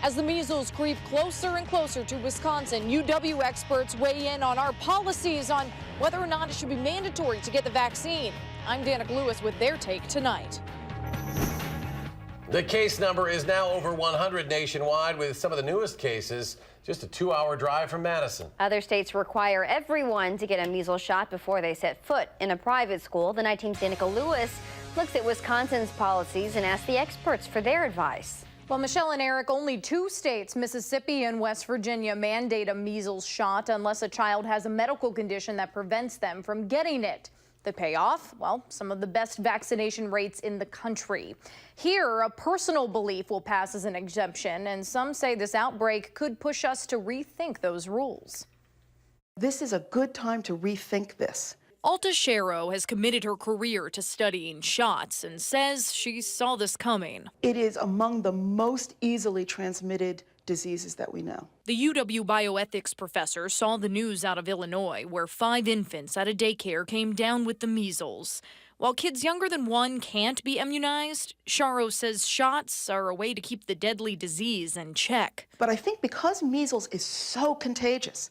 As the measles creep closer and closer to Wisconsin, UW experts weigh in on our policies on whether or not it should be mandatory to get the vaccine. I'm Danica Lewis with their take tonight. The case number is now over 100 nationwide, with some of the newest cases just a 2-hour drive from Madison. Other states require everyone to get a measles shot before they set foot in a private school. The Night Team's Danica Lewis looks at Wisconsin's policies and asks the experts for their advice. Well, Michelle and Eric, only 2 states, Mississippi and West Virginia, mandate a measles shot unless a child has a medical condition that prevents them from getting it. The payoff? Well, some of the best vaccination rates in the country. Here, a personal belief will pass as an exemption, and some say this outbreak could push us to rethink those rules. This is a good time to rethink this. Alta Shero has committed her career to studying shots and says she saw this coming. It is among the most easily transmitted diseases that we know. The UW bioethics professor saw the news out of Illinois, where 5 infants at a daycare came down with the measles. While kids younger than 1 can't be immunized, Sharo says shots are a way to keep the deadly disease in check. But I think because measles is so contagious,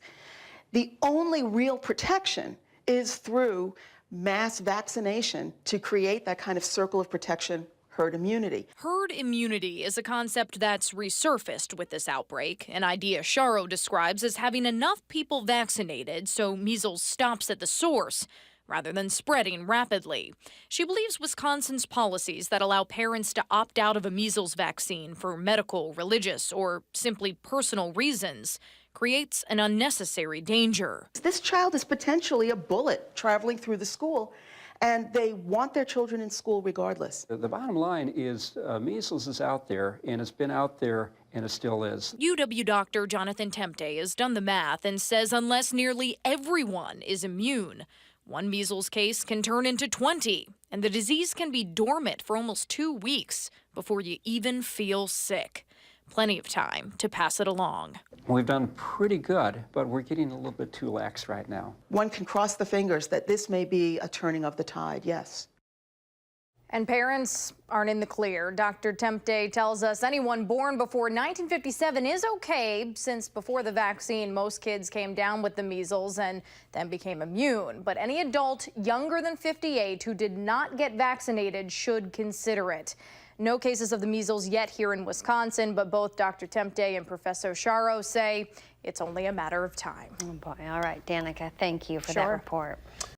the only real protection is through mass vaccination to create that kind of circle of protection, herd immunity. Herd immunity is a concept that's resurfaced with this outbreak, an idea Sharo describes as having enough people vaccinated so measles stops at the source rather than spreading rapidly. She believes Wisconsin's policies that allow parents to opt out of a measles vaccine for medical, religious, or simply personal reasons creates an unnecessary danger. This child is potentially a bullet traveling through the school, and they want their children in school regardless. The bottom line is measles is out there, and it's been out there, and it still is. UW doctor Jonathan Temte has done the math and says unless nearly everyone is immune, 1 measles case can turn into 20, and the disease can be dormant for almost 2 weeks before you even feel sick. Plenty of time to pass it along. We've done pretty good, but we're getting a little bit too lax right now. One can cross the fingers that this may be a turning of the tide, yes. And parents aren't in the clear. Dr. Temte tells us anyone born before 1957 is okay, since before the vaccine, most kids came down with the measles and then became immune. But any adult younger than 58 who did not get vaccinated should consider it. No cases of the measles yet here in Wisconsin, but both Dr. Temte and Professor Sharo say it's only a matter of time. Oh boy. All right, Danica, thank you for that report.